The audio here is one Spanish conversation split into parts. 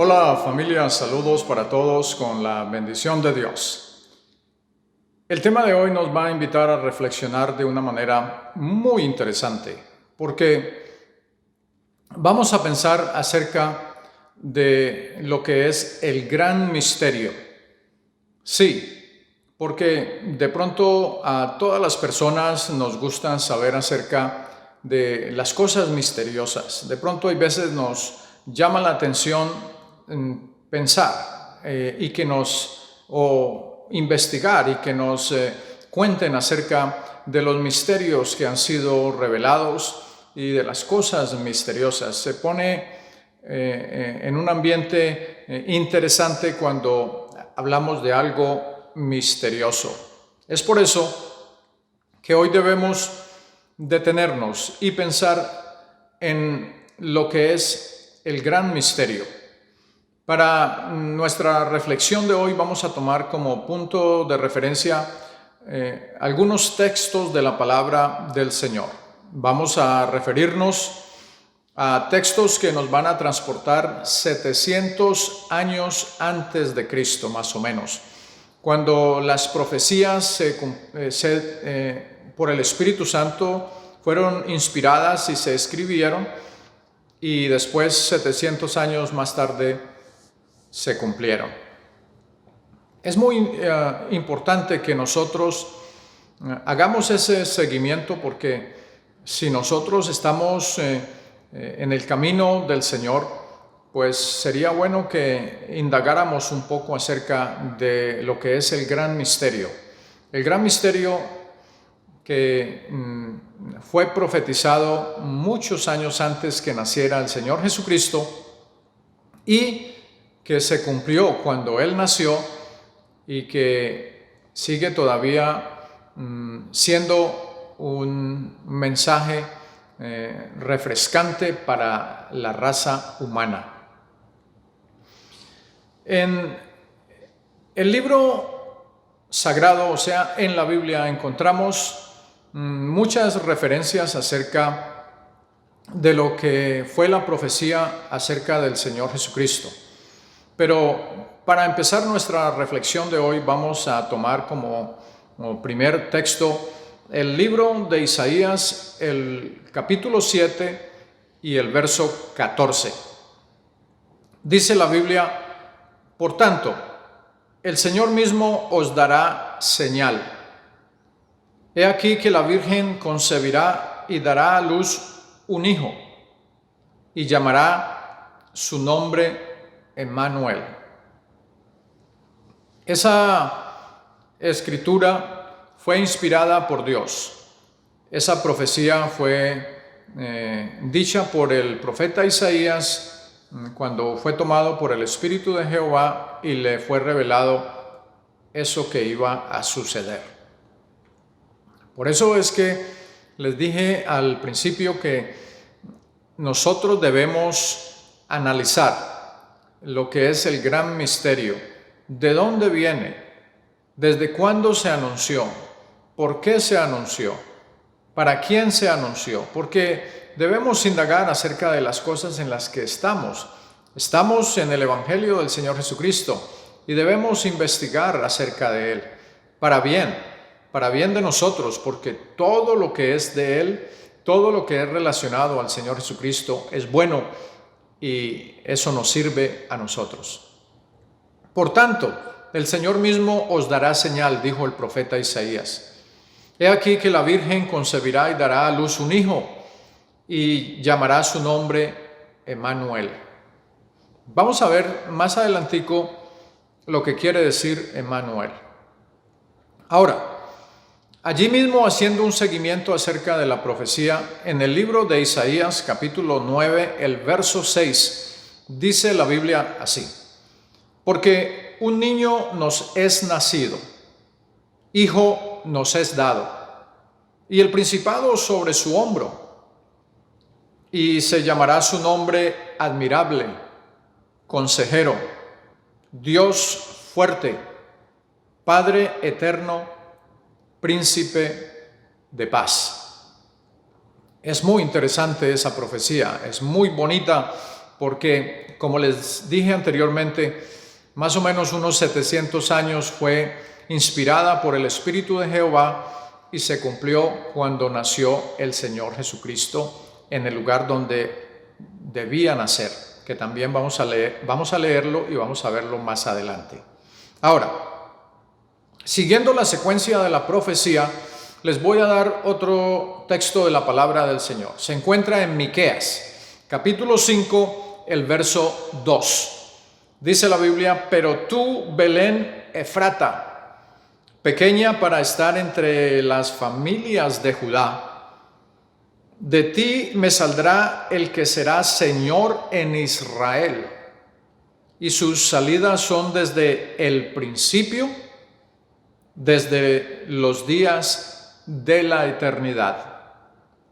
Hola familia, saludos para todos con la bendición de Dios. El tema de hoy nos va a invitar a reflexionar de una manera muy interesante, porque vamos a pensar acerca de lo que es el gran misterio. Sí, porque de pronto a todas las personas nos gusta saber acerca de las cosas misteriosas. De pronto hay veces nos llama la atención pensar o investigar y que nos cuenten acerca de los misterios que han sido revelados y de las cosas misteriosas. Se pone en un ambiente interesante cuando hablamos de algo misterioso. Es por eso que hoy debemos detenernos y pensar en lo que es el gran misterio. Para nuestra reflexión de hoy vamos a tomar como punto de referencia algunos textos de la palabra del Señor. Vamos a referirnos a textos que nos van a transportar 700 años antes de Cristo, más o menos, cuando las profecías por el Espíritu Santo fueron inspiradas y se escribieron, y después 700 años más tarde se cumplieron. Es muy importante que nosotros hagamos ese seguimiento, porque si nosotros estamos en el camino del Señor, pues sería bueno que indagáramos un poco acerca de lo que es el gran misterio. El gran misterio que fue profetizado muchos años antes que naciera el Señor Jesucristo y que se cumplió cuando Él nació y que sigue todavía siendo un mensaje refrescante para la raza humana. En el libro sagrado, o sea, en la Biblia, encontramos muchas referencias acerca de lo que fue la profecía acerca del Señor Jesucristo. Pero para empezar nuestra reflexión de hoy vamos a tomar como primer texto el libro de Isaías, el capítulo 7 y el verso 14. Dice la Biblia: por tanto, el Señor mismo os dará señal. He aquí que la Virgen concebirá y dará a luz un hijo, y llamará su nombre Emmanuel. Esa escritura fue inspirada por Dios. Esa profecía fue dicha por el profeta Isaías cuando fue tomado por el Espíritu de Jehová y le fue revelado eso que iba a suceder. Por eso es que les dije al principio que nosotros debemos analizar lo que es el gran misterio. ¿De dónde viene? ¿Desde cuándo se anunció? ¿Por qué se anunció? ¿Para quién se anunció? Porque debemos indagar acerca de las cosas en las que estamos. Estamos en el Evangelio del Señor Jesucristo y debemos investigar acerca de Él, para bien de nosotros, porque todo lo que es de Él, todo lo que es relacionado al Señor Jesucristo es bueno y eso nos sirve a nosotros. Por tanto, el Señor mismo os dará señal, dijo el profeta Isaías. He aquí que la Virgen concebirá y dará a luz un hijo y llamará su nombre Emmanuel. Vamos a ver más adelantico lo que quiere decir Emmanuel. Ahora, allí mismo, haciendo un seguimiento acerca de la profecía, en el libro de Isaías, capítulo 9, el verso 6, dice la Biblia así: porque un niño nos es nacido, hijo nos es dado, y el principado sobre su hombro, y se llamará su nombre admirable, consejero, Dios fuerte, Padre eterno, príncipe de paz. Es muy interesante esa profecía, es muy bonita porque como les dije anteriormente, más o menos unos 700 años fue inspirada por el Espíritu de Jehová y se cumplió cuando nació el Señor Jesucristo en el lugar donde debía nacer, que también vamos a leerlo y vamos a verlo más adelante. Ahora, siguiendo la secuencia de la profecía, les voy a dar otro texto de la palabra del Señor. Se encuentra en Miqueas, capítulo 5, el verso 2. Dice la Biblia: pero tú, Belén Efrata, pequeña para estar entre las familias de Judá, de ti me saldrá el que será Señor en Israel, y sus salidas son desde el principio, desde los días de la eternidad.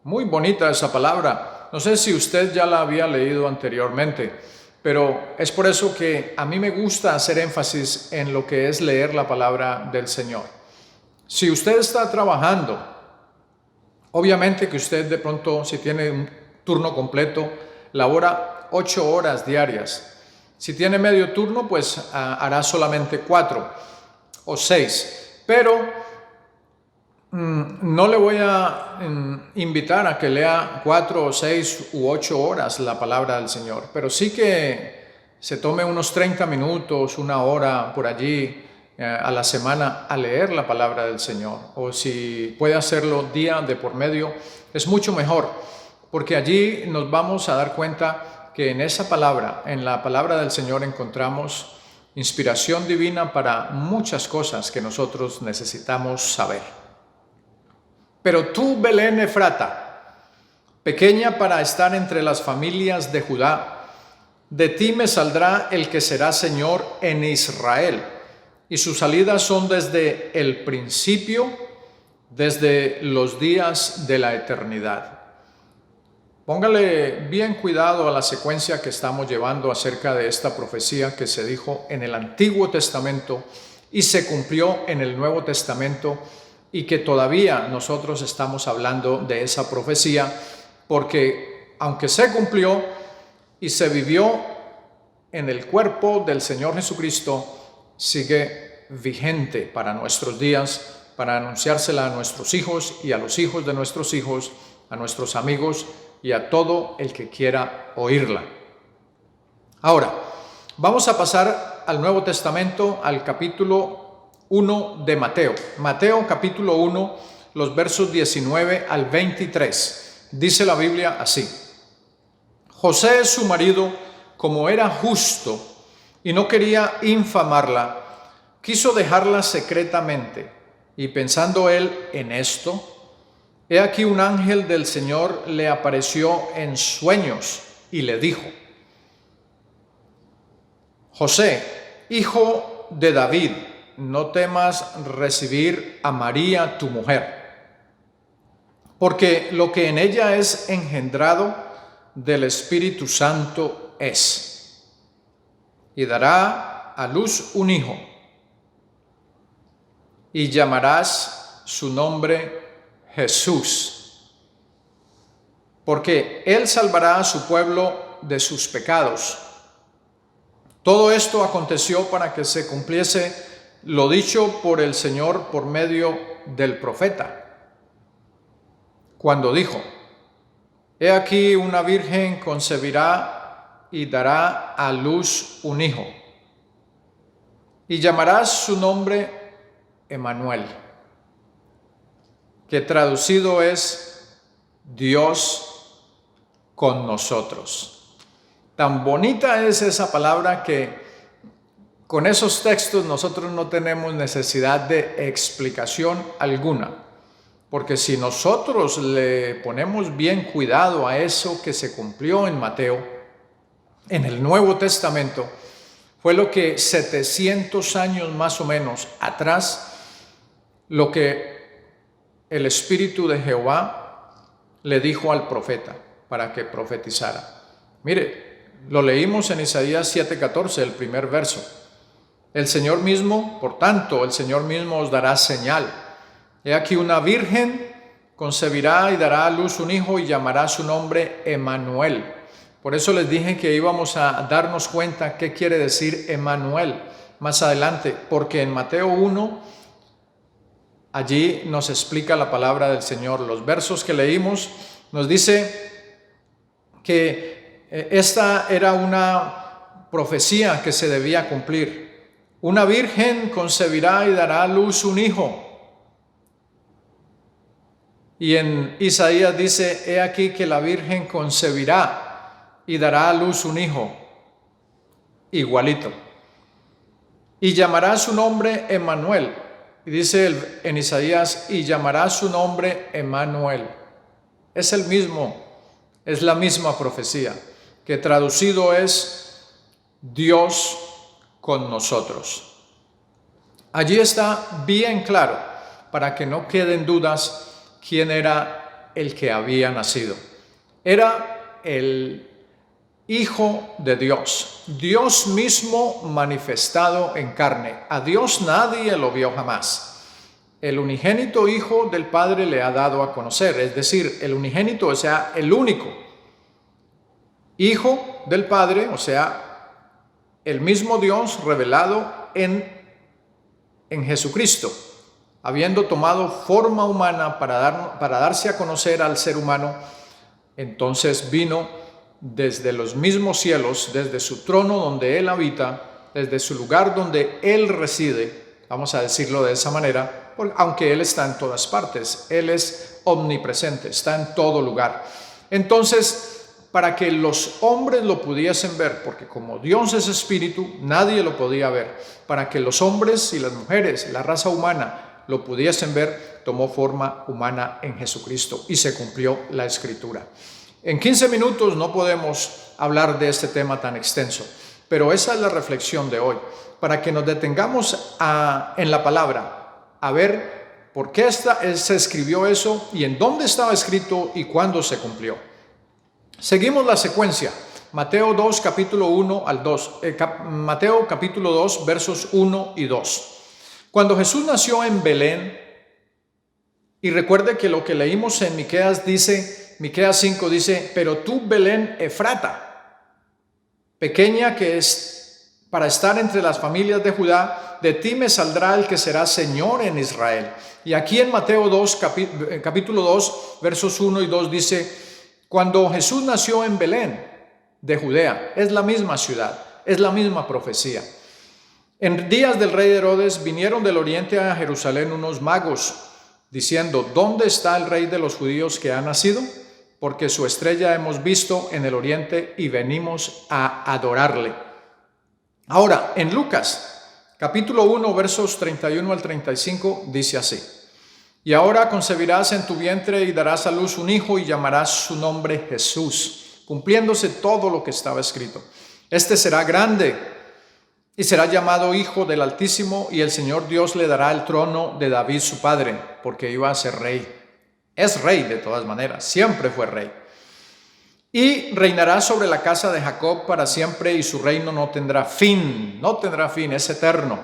Muy bonita esa palabra. No sé si usted ya la había leído anteriormente, pero es por eso que a mí me gusta hacer énfasis en lo que es leer la palabra del Señor. Si usted está trabajando, obviamente que usted de pronto, si tiene un turno completo, labora 8 horas diarias. Si tiene medio turno, pues hará solamente 4 o 6. Pero no le voy a invitar a que lea 4 o 6 u 8 horas la palabra del Señor, pero sí que se tome unos 30 minutos, 1 hora por allí a la semana a leer la palabra del Señor. O si puede hacerlo día de por medio, es mucho mejor, porque allí nos vamos a dar cuenta que en esa palabra, en la palabra del Señor, encontramos inspiración divina para muchas cosas que nosotros necesitamos saber. Pero tú, Belén Efrata, pequeña para estar entre las familias de Judá, de ti me saldrá el que será Señor en Israel, y sus salidas son desde el principio, desde los días de la eternidad. Póngale bien cuidado a la secuencia que estamos llevando acerca de esta profecía que se dijo en el Antiguo Testamento y se cumplió en el Nuevo Testamento, y que todavía nosotros estamos hablando de esa profecía, porque aunque se cumplió y se vivió en el cuerpo del Señor Jesucristo, sigue vigente para nuestros días, para anunciársela a nuestros hijos y a los hijos de nuestros hijos, a nuestros amigos y a todo el que quiera oírla. Ahora, vamos a pasar al Nuevo Testamento, al capítulo 1 de Mateo. Mateo capítulo 1, los versos 19 al 23. Dice la Biblia así: José, su marido, como era justo y no quería infamarla, quiso dejarla secretamente, y pensando él en esto, he aquí un ángel del Señor le apareció en sueños y le dijo: José, hijo de David, no temas recibir a María tu mujer, porque lo que en ella es engendrado del Espíritu Santo es, y dará a luz un hijo, y llamarás su nombre Jesús, porque él salvará a su pueblo de sus pecados. Todo esto aconteció para que se cumpliese lo dicho por el Señor por medio del profeta, cuando dijo: he aquí una virgen concebirá y dará a luz un hijo, y llamarás su nombre Emmanuel, que traducido es Dios con nosotros. Tan bonita es esa palabra que con esos textos nosotros no tenemos necesidad de explicación alguna, porque si nosotros le ponemos bien cuidado a eso que se cumplió en Mateo, en el Nuevo Testamento, fue lo que 700 años más o menos atrás, lo que el Espíritu de Jehová le dijo al profeta para que profetizara. Mire, lo leímos en Isaías 7:14, el primer verso. El Señor mismo, por tanto, el Señor mismo os dará señal. He aquí una virgen concebirá y dará a luz un hijo y llamará su nombre Emmanuel, Por eso les dije que íbamos a darnos cuenta qué quiere decir Emmanuel más adelante, porque en Mateo 1, allí nos explica la palabra del Señor. Los versos que leímos nos dice que esta era una profecía que se debía cumplir. Una virgen concebirá y dará a luz un hijo. Y en Isaías dice, he aquí que la virgen concebirá y dará a luz un hijo, igualito. Y llamará su nombre Emmanuel. Y dice en Isaías, y llamará su nombre Emmanuel. Es la misma profecía, que traducido es Dios con nosotros. Allí está bien claro, para que no queden dudas, quién era el que había nacido. Era el Hijo de Dios, Dios mismo manifestado en carne. A Dios nadie lo vio jamás. El unigénito Hijo del Padre le ha dado a conocer, es decir, el unigénito, o sea, el único Hijo del Padre, o sea, el mismo Dios revelado en Jesucristo, habiendo tomado forma humana para darse a conocer al ser humano. Entonces vino desde los mismos cielos, desde su trono donde Él habita, desde su lugar donde Él reside, vamos a decirlo de esa manera, aunque Él está en todas partes, Él es omnipresente, está en todo lugar. Entonces, para que los hombres lo pudiesen ver, porque como Dios es espíritu, nadie lo podía ver, para que los hombres y las mujeres, la raza humana, lo pudiesen ver, tomó forma humana en Jesucristo y se cumplió la Escritura. En 15 minutos no podemos hablar de este tema tan extenso, pero esa es la reflexión de hoy, para que nos detengamos en la palabra, a ver por qué se escribió eso y en dónde estaba escrito y cuándo se cumplió. Seguimos la secuencia, Mateo 2, capítulo 1 al 2, Mateo capítulo 2, versos 1 y 2. Cuando Jesús nació en Belén, y recuerde que lo que leímos en Miqueas 5 dice, pero tú, Belén Efrata, pequeña que es para estar entre las familias de Judá, de ti me saldrá el que será Señor en Israel. Y aquí en Mateo 2, capítulo 2, versos 1 y 2 dice, cuando Jesús nació en Belén de Judea, es la misma ciudad, es la misma profecía. En días del rey Herodes vinieron del oriente a Jerusalén unos magos, diciendo, ¿dónde está el rey de los judíos que ha nacido? Porque su estrella hemos visto en el oriente y venimos a adorarle. Ahora, en Lucas, capítulo 1, versos 31 al 35, dice así, y ahora concebirás en tu vientre y darás a luz un hijo y llamarás su nombre Jesús, cumpliéndose todo lo que estaba escrito. Este será grande y será llamado Hijo del Altísimo, y el Señor Dios le dará el trono de David su padre, porque iba a ser rey. Es rey de todas maneras, siempre fue rey. Y reinará sobre la casa de Jacob para siempre, y su reino no tendrá fin, es eterno.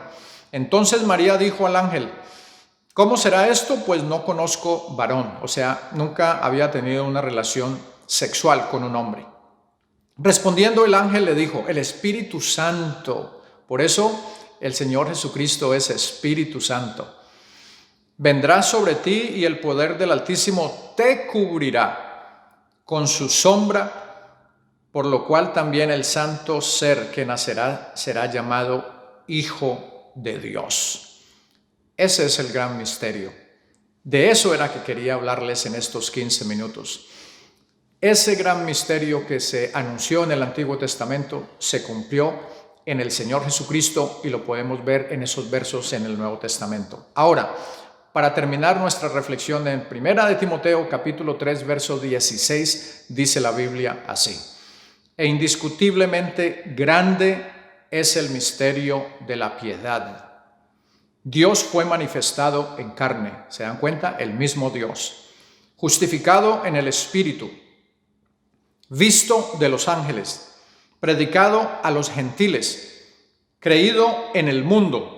Entonces María dijo al ángel, ¿cómo será esto? Pues no conozco varón, o sea, nunca había tenido una relación sexual con un hombre. Respondiendo el ángel le dijo, el Espíritu Santo, por eso el Señor Jesucristo es Espíritu Santo, vendrá sobre ti y el poder del Altísimo te cubrirá con su sombra, por lo cual también el santo ser que nacerá será llamado Hijo de Dios. Ese es el gran misterio. De eso era que quería hablarles en estos 15 minutos. Ese gran misterio que se anunció en el Antiguo Testamento se cumplió en el Señor Jesucristo y lo podemos ver en esos versos en el Nuevo Testamento. Ahora, para terminar nuestra reflexión en 1 de Timoteo, capítulo 3, verso 16, dice la Biblia así, e indiscutiblemente grande es el misterio de la piedad. Dios fue manifestado en carne, ¿se dan cuenta? El mismo Dios, justificado en el Espíritu, visto de los ángeles, predicado a los gentiles, creído en el mundo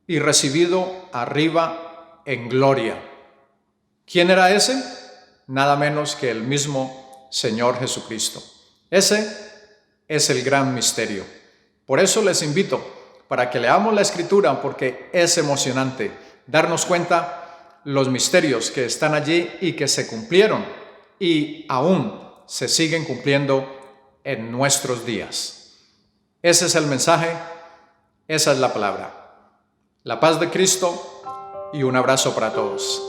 y recibido arriba en gloria. ¿Quién era ese? Nada menos que el mismo Señor Jesucristo. Ese es el gran misterio. Por eso les invito para que leamos la Escritura, porque es emocionante darnos cuenta los misterios que están allí y que se cumplieron y aún se siguen cumpliendo en nuestros días. Ese es el mensaje, esa es la palabra. La paz de Cristo y un abrazo para todos.